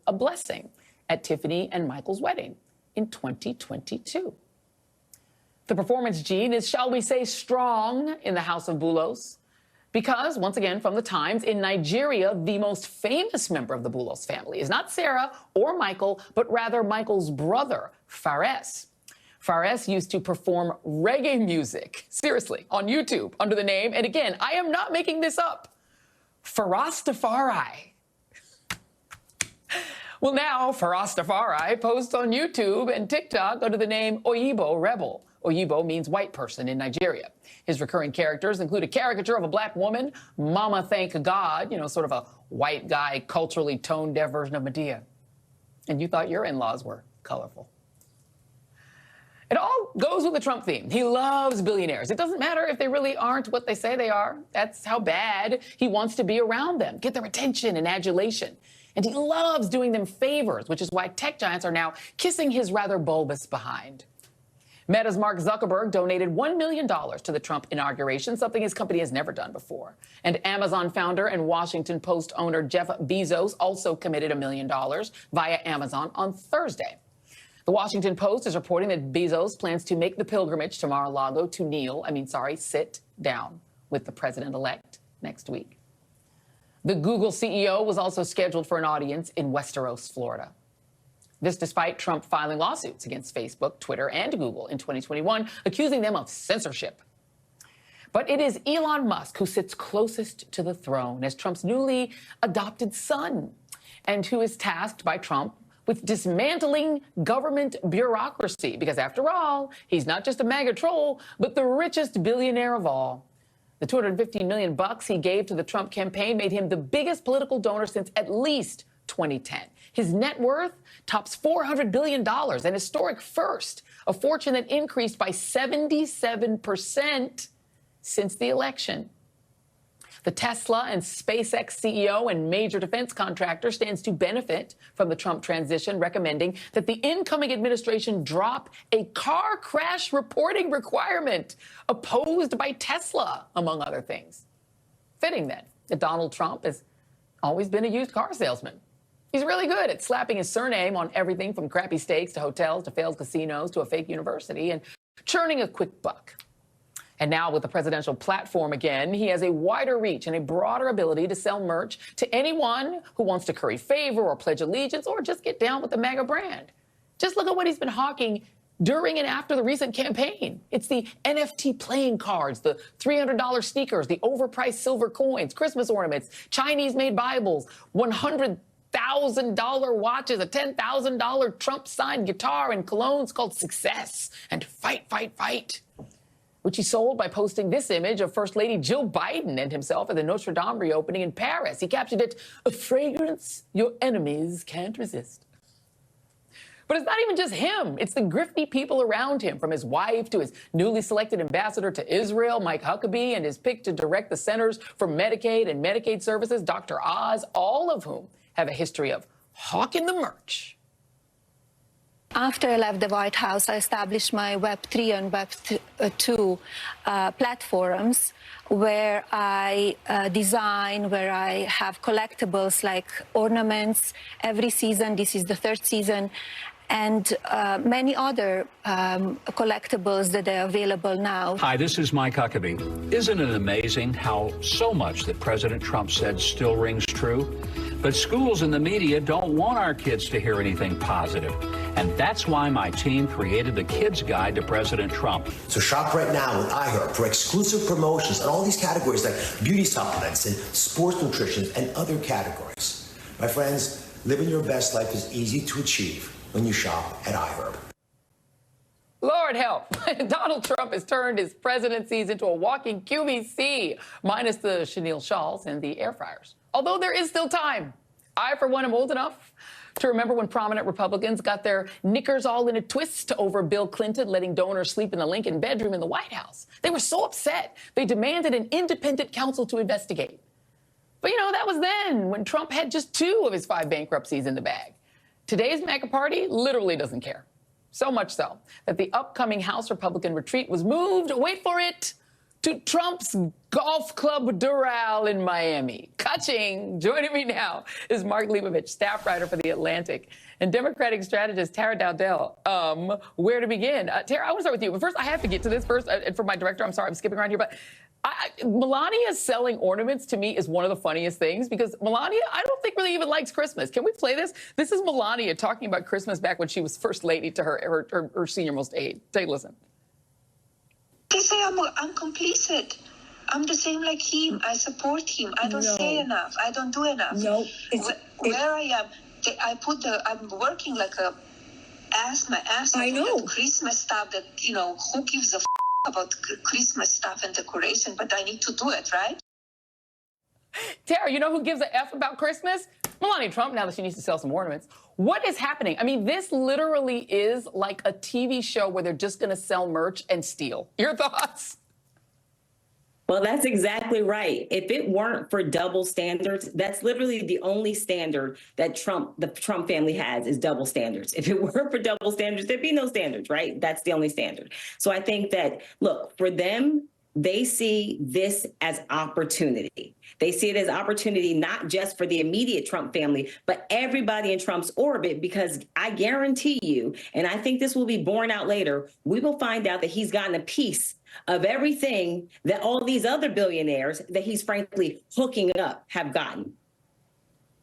a blessing at Tiffany and Michael's wedding in 2022. The performance gene is, shall we say, strong in the House of Bulos. Because, once again, from the Times, in Nigeria, the most famous member of the Bulos family is not Sarah or Michael, but rather Michael's brother, Fares. Fares used to perform reggae music, seriously, on YouTube under the name, and again, I am not making this up, Farastafari. Well, now Farastafari posts on YouTube and TikTok under the name Oyibo Rebel. Oyibo means white person in Nigeria. His recurring characters include a caricature of a black woman, Mama Thank God, sort of a white guy, culturally tone-deaf version of Medea. And you thought your in-laws were colorful. It all goes with the Trump theme. He loves billionaires. It doesn't matter if they really aren't what they say they are. That's how bad he wants to be around them, get their attention and adulation. And he loves doing them favors, which is why tech giants are now kissing his rather bulbous behind. Meta's Mark Zuckerberg donated $1 million to the Trump inauguration, something his company has never done before. And Amazon founder and Washington Post owner Jeff Bezos also committed $1 million via Amazon on Thursday. The Washington Post is reporting that Bezos plans to make the pilgrimage to Mar-a-Lago to sit down with the president-elect next week. The Google CEO was also scheduled for an audience in Westeros, Florida. This despite Trump filing lawsuits against Facebook, Twitter, and Google in 2021, accusing them of censorship. But it is Elon Musk who sits closest to the throne as Trump's newly adopted son, and who is tasked by Trump with dismantling government bureaucracy, because after all, he's not just a MAGA troll, but the richest billionaire of all. The $215 million he gave to the Trump campaign made him the biggest political donor since at least 2010. His net worth tops $400 billion, an historic first, a fortune that increased by 77% since the election. The Tesla and SpaceX CEO and major defense contractor stands to benefit from the Trump transition, recommending that the incoming administration drop a car crash reporting requirement opposed by Tesla, among other things. Fitting, then, that Donald Trump has always been a used car salesman. He's really good at slapping his surname on everything from crappy steaks to hotels to failed casinos to a fake university and churning a quick buck. And now with the presidential platform again, he has a wider reach and a broader ability to sell merch to anyone who wants to curry favor or pledge allegiance or just get down with the MAGA brand. Just look at what he's been hawking during and after the recent campaign. It's the NFT playing cards, the $300 sneakers, the overpriced silver coins, Christmas ornaments, Chinese-made Bibles, $100,000 watches, a $10,000 Trump-signed guitar, and colognes called Success and Fight, Fight, Fight, which he sold by posting this image of First Lady Jill Biden and himself at the Notre Dame reopening in Paris. He captioned it, "A fragrance your enemies can't resist." But it's not even just him. It's the grifty people around him, from his wife to his newly selected ambassador to Israel, Mike Huckabee, and his pick to direct the Centers for Medicaid and Medicaid Services, Dr. Oz, all of whom have a history of hawking the merch. After I left the White House, I established my Web3 and Web2 platforms where I design, where I have collectibles like ornaments every season. This is the third season. And many other collectibles that are available now. Hi, this is Mike Huckabee. Isn't it amazing how so much that President Trump said still rings true? But schools and the media don't want our kids to hear anything positive. And that's why my team created the Kids Guide to President Trump. So shop right now with iHeart for exclusive promotions on all these categories like beauty supplements and sports nutrition and other categories. My friends, living your best life is easy to achieve when you shop at iHeart. Lord help. Donald Trump has turned his presidencies into a walking QVC, minus the chenille shawls and the air fryers. Although there is still time. I, for one, am old enough to remember when prominent Republicans got their knickers all in a twist over Bill Clinton letting donors sleep in the Lincoln bedroom in the White House. They were so upset, they demanded an independent counsel to investigate. But, that was then, when Trump had just 2 of his 5 bankruptcies in the bag. Today's MAGA party literally doesn't care. So much so that the upcoming House Republican retreat was moved, wait for it, to Trump's golf club Doral in Miami. Ka-ching! Joining me now is Mark Leibovich, staff writer for The Atlantic, and Democratic strategist Tara Dowdell. Where to begin? Tara, I want to start with you. But first, I have to get to this first. And for my director, I'm sorry, I'm skipping around here. But Melania selling ornaments to me is one of the funniest things because Melania, I don't think really even likes Christmas. Can we play this? This is Melania talking about Christmas back when she was first lady to her senior most aide. Take a listen. They say I'm complicit. I'm the same like him. I support him. I don't say enough. I don't do enough. No, where I am, I'm working like my ass off. I know. Christmas stuff that, who gives a about Christmas stuff and decoration, but I need to do it, right? Tara, you know who gives a F about Christmas? Melania Trump, now that she needs to sell some ornaments. What is happening? I mean, this literally is like a TV show where they're just going to sell merch and steal. Your thoughts? Well, that's exactly right. If it weren't for double standards, that's literally the only standard that the Trump family has is double standards. If it weren't for double standards, there'd be no standards, right? That's the only standard. So I think that, look, for them, they see this as opportunity. They see it as opportunity, not just for the immediate Trump family, but everybody in Trump's orbit, because I guarantee you, and I think this will be borne out later, we will find out that he's gotten a piece of everything that all these other billionaires that he's frankly hooking up have gotten.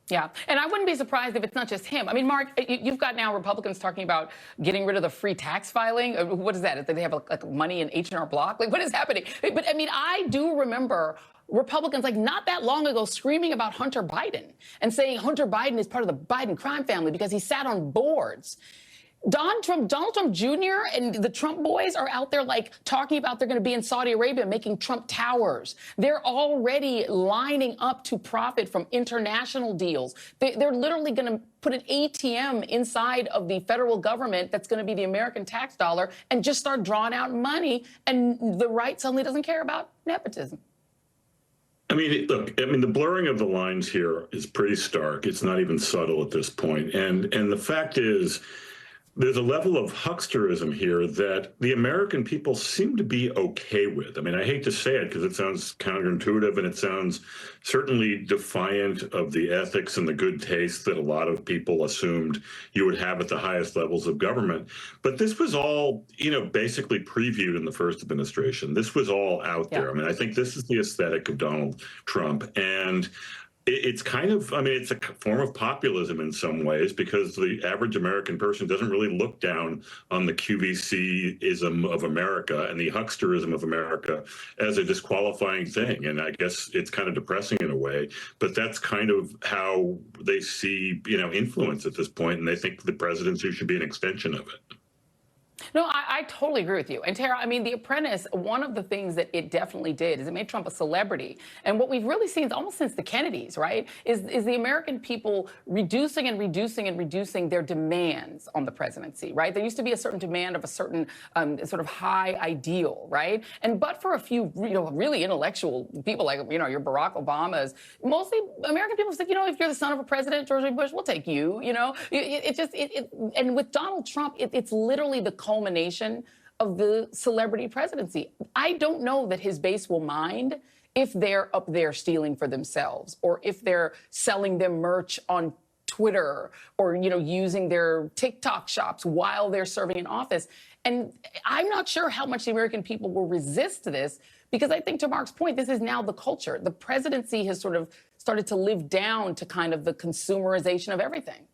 Yeah, and I wouldn't be surprised if it's not just him. I mean, Mark, you've got now Republicans talking about getting rid of the free tax filing. What is that? They have like money in H&R Block? Like, what is happening? But I mean, I do remember Republicans like not that long ago screaming about Hunter Biden and saying Hunter Biden is part of the Biden crime family because he sat on boards. Donald Trump Jr. and the Trump boys are out there like talking about they're going to be in Saudi Arabia making Trump towers. They're already lining up to profit from international deals. They're literally going to put an ATM inside of the federal government that's going to be the American tax dollar and just start drawing out money. And the right suddenly doesn't care about nepotism. I mean, look, the blurring of the lines here is pretty stark. It's not even subtle at this point. And the fact is, there's a level of hucksterism here that the American people seem to be okay with. I mean, I hate to say it because it sounds counterintuitive and it sounds certainly defiant of the ethics and the good taste that a lot of people assumed you would have at the highest levels of government. But this was all, basically previewed in the first administration. This was all out there. I mean, I think this is the aesthetic of Donald Trump. And it's kind of, it's a form of populism in some ways because the average American person doesn't really look down on the QVC-ism of America and the hucksterism of America as a disqualifying thing. And I guess it's kind of depressing in a way, but that's kind of how they see, influence at this point, and they think the presidency should be an extension of it. No, I totally agree with you. And Tara, The Apprentice, one of the things that it definitely did is it made Trump a celebrity. And what we've really seen almost since the Kennedys, right, is the American people reducing and reducing and reducing their demands on the presidency, right? There used to be a certain demand of a certain sort of high ideal, right? But for a few, really intellectual people like, your Barack Obamas, mostly American people said, if you're the son of a president, George W. Bush, we'll take you, and with Donald Trump, it's literally the culmination of the celebrity presidency. I don't know that his base will mind if they're up there stealing for themselves or if they're selling them merch on Twitter or, using their TikTok shops while they're serving in office. And I'm not sure how much the American people will resist this because I think to Mark's point, this is now the culture. The presidency has sort of started to live down to kind of the consumerization of everything.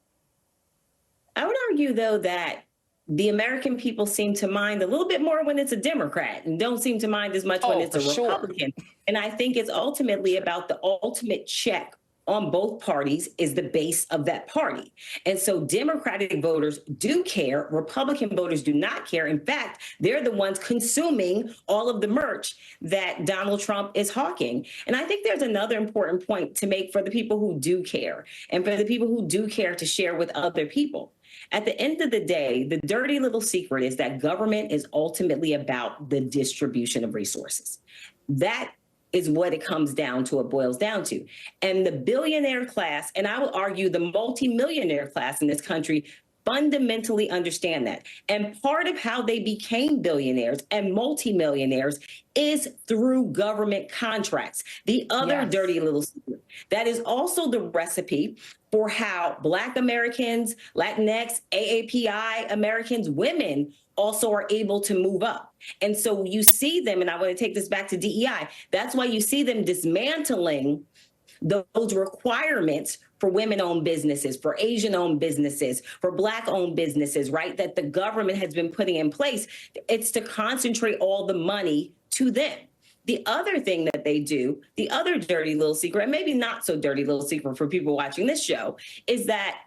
I would argue, though, that the American people seem to mind a little bit more when it's a Democrat and don't seem to mind as much when it's a Republican. Sure. And I think it's ultimately about the ultimate check on both parties is the base of that party. And so Democratic voters do care. Republican voters do not care. In fact, they're the ones consuming all of the merch that Donald Trump is hawking. And I think there's another important point to make for the people who do care and for the people who do care to share with other people. At the end of the day, the dirty little secret is that government is ultimately about the distribution of resources. That is what it comes down to, it boils down to. And the billionaire class, and I would argue the multimillionaire class in this country, fundamentally understand that. And part of how they became billionaires and multimillionaires is through government contracts. The other dirty little secret, that is also the recipe for how Black Americans, Latinx, AAPI Americans, women also are able to move up. And so you see them, and I want to take this back to DEI, that's why you see them dismantling those requirements for women-owned businesses, for Asian-owned businesses, for Black-owned businesses, right, that the government has been putting in place. It's to concentrate all the money to them. The other thing that they do, the other dirty little secret, and maybe not so dirty little secret for people watching this show, is that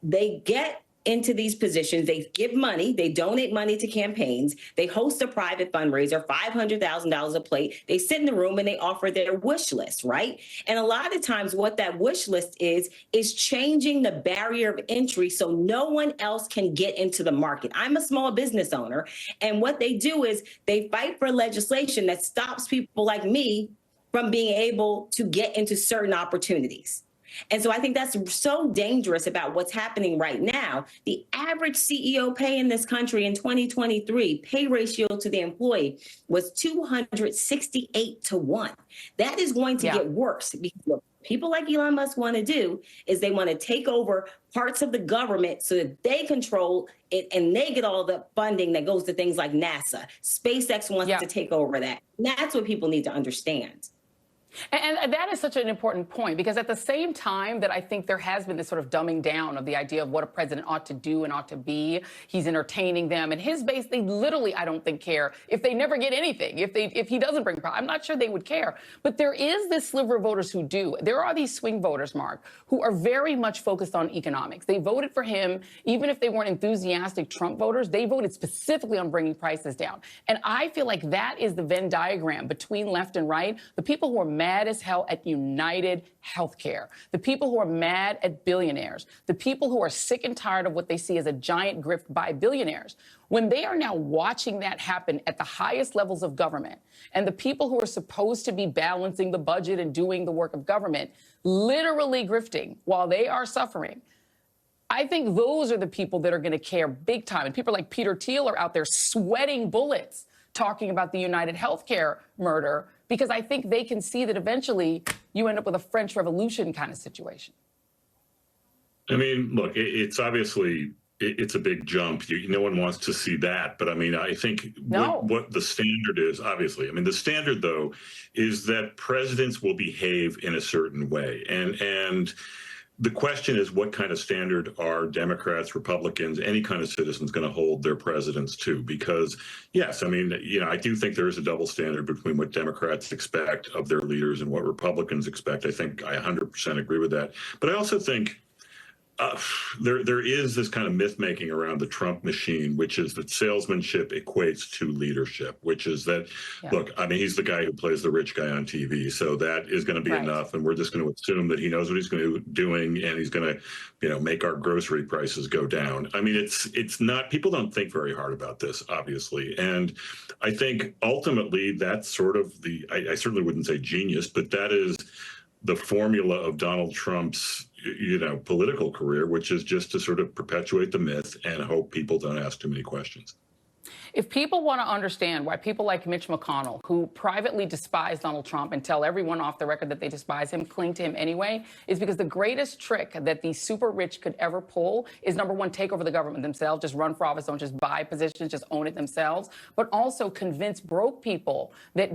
they get into these positions, they give money, they donate money to campaigns, they host a private fundraiser, $500,000 a plate, they sit in the room and they offer their wish list, right? And a lot of times what that wish list is changing the barrier of entry so no one else can get into the market. I'm a small business owner, and what they do is they fight for legislation that stops people like me from being able to get into certain opportunities. And so I think that's so dangerous about what's happening right now. The average CEO pay in this country in 2023, pay ratio to the employee, was 268 to 1. That is going to get worse, because what people like Elon Musk want to do is they want to take over parts of the government so that they control it and they get all the funding that goes to things like NASA. SpaceX wants to take over that. And that's what people need to understand. And that is such an important point, because at the same time that I think there has been this sort of dumbing down of the idea of what a president ought to do and ought to be, he's entertaining them. And his base, they literally, I don't think, care if they never get anything, if he doesn't bring power. I'm not sure they would care. But there is this sliver of voters who do. There are these swing voters, Mark, who are very much focused on economics. They voted for him, even if they weren't enthusiastic Trump voters. They voted specifically on bringing prices down. And I feel like that is the Venn diagram between left and right. The people who are mad as hell at United Healthcare, the people who are mad at billionaires, the people who are sick and tired of what they see as a giant grift by billionaires, when they are now watching that happen at the highest levels of government, and the people who are supposed to be balancing the budget and doing the work of government literally grifting while they are suffering, I think those are the people that are going to care big time. And people like Peter Thiel are out there sweating bullets talking about the United Healthcare murder, because I think they can see that eventually you end up with a French Revolution kind of situation. I mean, look, it's obviously, it's a big jump. No one wants to see that. But I mean, I think what the standard is, obviously, I mean, the standard, though, is that presidents will behave in a certain way. And the question is, what kind of standard are Democrats, Republicans, any kind of citizens going to hold their presidents to? Because, yes, I mean, you know, I do think there is a double standard between what Democrats expect of their leaders and what Republicans expect. I think I 100% agree with that. But I also think there is this kind of myth making around the Trump machine, which is that salesmanship equates to leadership, which is that, look, I mean, he's the guy who plays the rich guy on TV. So that is going to be enough. And we're just going to assume that he knows what he's going to be doing, and he's going to, you know, make our grocery prices go down. I mean, it's not, people don't think very hard about this, obviously. And I think ultimately that's sort of I certainly wouldn't say genius, but that is the formula of Donald Trump's, you know, political career, which is just to sort of perpetuate the myth and hope people don't ask too many questions. If people want to understand why people like Mitch McConnell, who privately despise Donald Trump and tell everyone off the record that they despise him, cling to him anyway, is because the greatest trick that the super rich could ever pull is, number one, take over the government themselves, just run for office, don't just buy positions, just own it themselves, but also convince broke people that